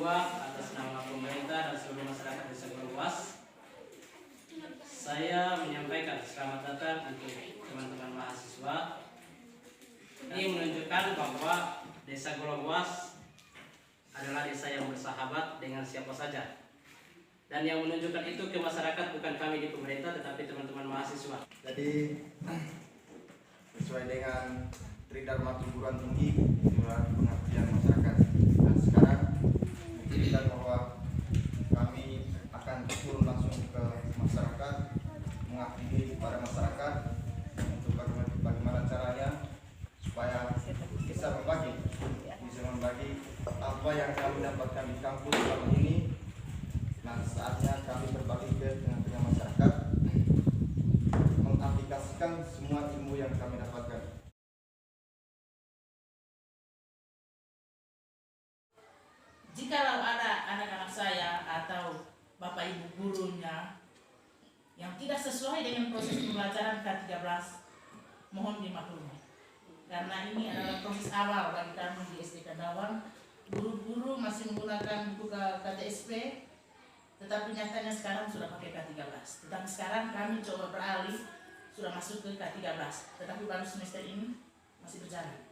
atas nama pemerintah dan seluruh masyarakat Desa Golobuas. Saya menyampaikan selamat datang untuk teman-teman mahasiswa. Ini menunjukkan bahwa Desa Golobuas adalah desa yang bersahabat dengan siapa saja. Dan yang menunjukkan itu ke masyarakat bukan kami di pemerintah, tetapi teman-teman mahasiswa. Jadi sesuai dengan Tridharma Perguruan Tinggi Kelurahan Pengabdian Masyarakat. Dan sekarang kita bahwa kami akan turun langsung ke masyarakat, mengabdi kepada masyarakat untuk bagaimana caranya supaya bisa membagi apa yang kami dapatkan di kampus selama ini. Nah, saatnya kami berbagi ke tengah-tengah masyarakat, mengaplikasikan semua ilmu yang kami dapatkan. Jikalau ada anak-anak saya atau bapak ibu gurunya yang tidak sesuai dengan proses pembelajaran K13, mohon dimaklumi. Karena ini adalah proses awal bagi kami di SD Kandawang. Guru-guru masih menggunakan buku KTSP, tetapi nyatanya sekarang sudah pakai K13. Tetapi sekarang kami coba beralih, sudah masuk ke K13. Tetapi baru semester ini masih berjalan.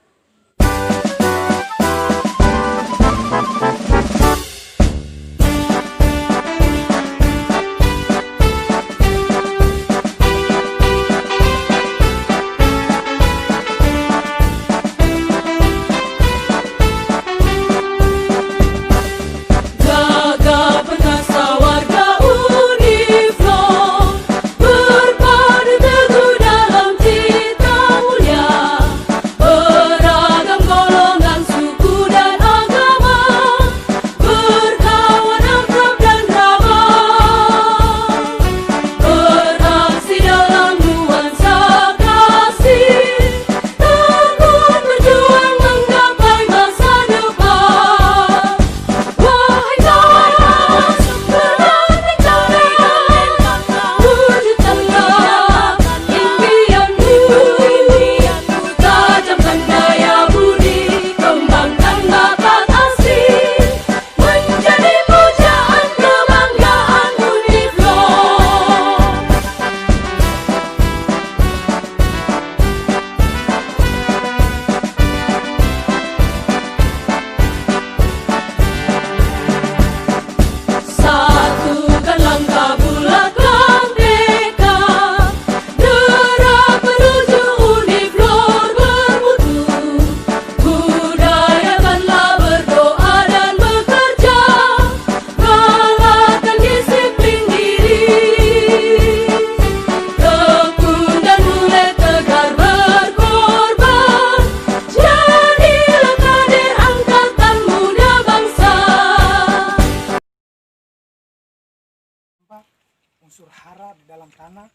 unsur hara di dalam tanah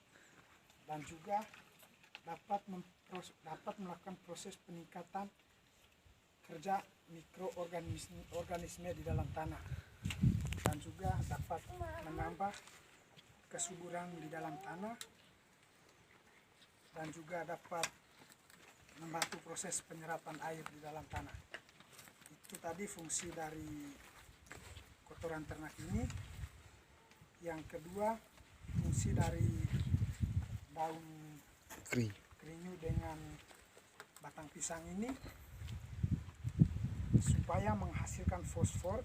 dan juga dapat melakukan proses peningkatan kerja mikroorganisme di dalam tanah dan juga dapat menambah kesuburan di dalam tanah dan juga dapat membantu proses penyerapan air di dalam tanah. Itu tadi fungsi dari kotoran ternak ini. Yang kedua, fungsi dari daun kerinyu dengan batang pisang ini supaya menghasilkan fosfor,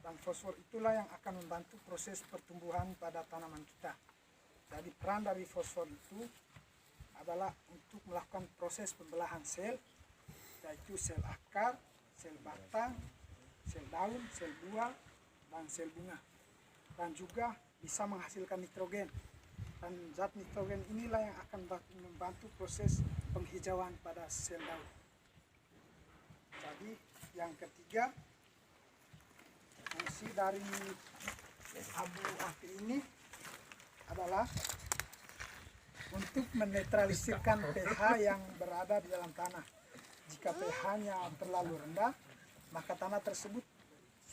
dan fosfor itulah yang akan membantu proses pertumbuhan pada tanaman kita. Jadi peran dari fosfor itu adalah untuk melakukan proses pembelahan sel, yaitu sel akar, sel batang, sel daun, sel buah, dan sel bunga. Dan juga bisa menghasilkan nitrogen, dan zat nitrogen inilah yang akan membantu proses penghijauan pada sel daun. Jadi yang ketiga, fungsi dari abu api ini adalah untuk menetralisirkan pH yang berada di dalam tanah. Jika pH-nya terlalu rendah, maka tanah tersebut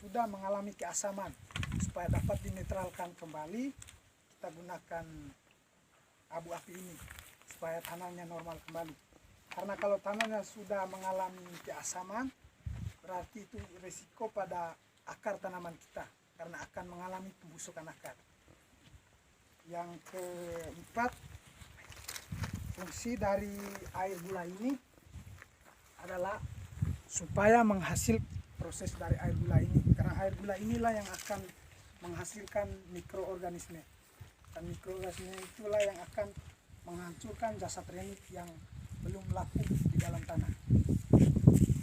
sudah mengalami keasaman. Supaya dapat dinetralkan kembali, kita gunakan abu api ini supaya tanahnya normal kembali. Karena kalau tanahnya sudah mengalami keasaman, berarti itu risiko pada akar tanaman kita karena akan mengalami pembusukan akar. Yang keempat, fungsi dari air gula ini adalah supaya menghasil proses dari air gula ini, karena air gula inilah yang akan menghasilkan mikroorganisme, dan mikroorganisme itulah yang akan menghancurkan jasad renit yang belum laku di dalam tanah.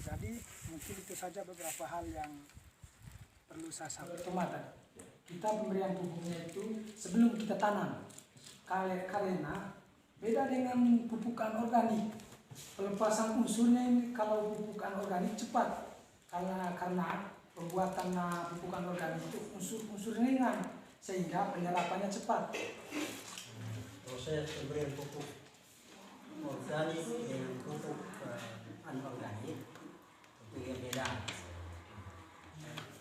Jadi mungkin itu saja beberapa hal yang perlu saya sampaikan. Kita pemberian pupuknya itu sebelum kita tanam, karena beda dengan pupukan organik. Pelepasan unsurnya ini kalau pupukan organik cepat, karena pembuatan pupukan organik itu unsur ringan sehingga penyerapannya cepat. Proses pemberian pupuk organik dengan pupuk anorganik itu yang beda.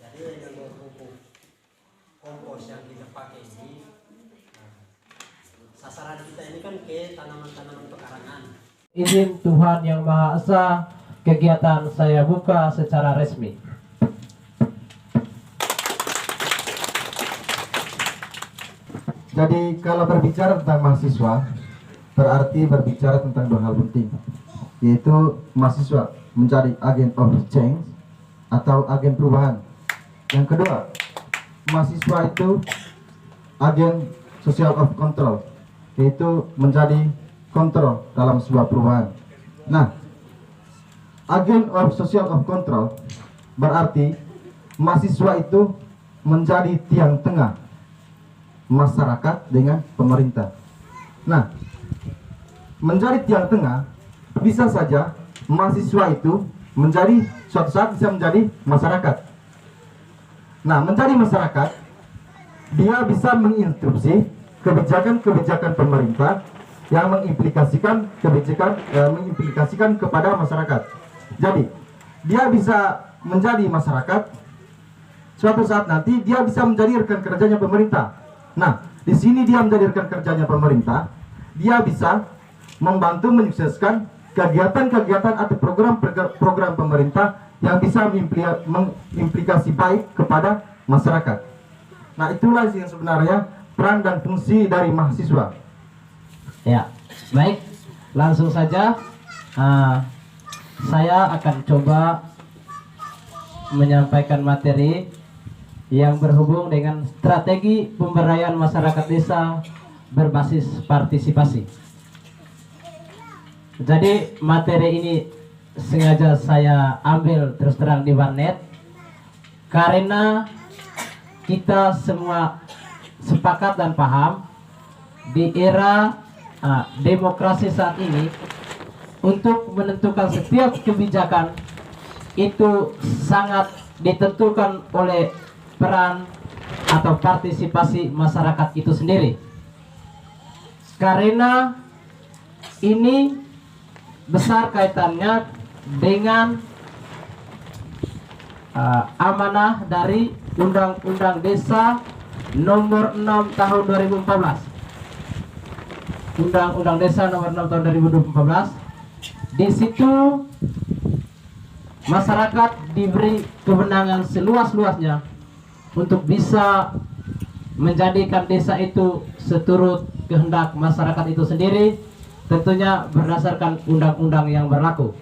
Jadi dengan pupuk kompos yang kita pakai ini, sasaran kita ini kan ke tanaman-tanaman pekarangan. Izin Tuhan Yang Maha Esa, kegiatan saya buka secara resmi. Jadi kalau berbicara tentang mahasiswa, berarti berbicara tentang dua hal penting, yaitu mahasiswa menjadi agent of change atau agen perubahan. Yang kedua, mahasiswa itu agen social of control, yaitu menjadi kontrol dalam sebuah perubahan. Nah, agen of social of control berarti mahasiswa itu menjadi tiang tengah masyarakat dengan pemerintah. Nah, menjadi tiang tengah bisa saja mahasiswa itu menjadi suatu saat bisa menjadi masyarakat. Nah, menjadi masyarakat, dia bisa menginstruksi kebijakan-kebijakan pemerintah yang mengimplikasikan kepada masyarakat. Jadi, dia bisa menjadi masyarakat. Suatu saat nanti dia bisa menjadi rekan kerjanya pemerintah. Nah, di sini dia menjadi rekan kerjanya pemerintah. Dia bisa membantu menyukseskan kegiatan-kegiatan atau program-program pemerintah yang bisa mengimplikasi baik kepada masyarakat. Nah, itulah yang sebenarnya peran dan fungsi dari mahasiswa. Ya, baik. Langsung saja saya akan coba menyampaikan materi yang berhubung dengan strategi pemberdayaan masyarakat desa berbasis partisipasi. Jadi materi ini sengaja saya ambil terus terang di warnet karena kita semua sepakat dan paham di era demokrasi saat ini untuk menentukan setiap kebijakan itu sangat ditentukan oleh peran atau partisipasi masyarakat itu sendiri. Karena ini besar kaitannya dengan amanah dari Undang-Undang Desa Nomor 6 Tahun 2014. Undang-Undang Desa Nomor 6 Tahun 2014. Di situ masyarakat diberi kewenangan seluas-luasnya untuk bisa menjadikan desa itu seturut kehendak masyarakat itu sendiri, tentunya berdasarkan undang-undang yang berlaku.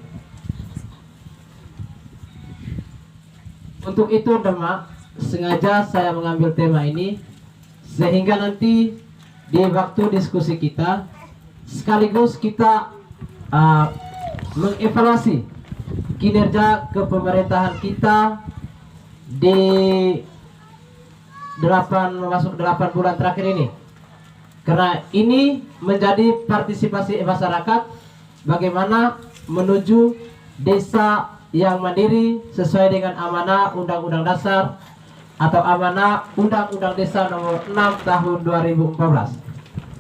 Untuk itu Demak, sengaja saya mengambil tema ini sehingga nanti di waktu diskusi kita sekaligus kita mengevaluasi kinerja kepemerintahan kita di 8 bulan terakhir ini. Karena ini menjadi partisipasi masyarakat bagaimana menuju desa yang mandiri sesuai dengan amanah Undang-Undang Dasar atau amanah Undang-Undang Desa Nomor 6 Tahun 2014.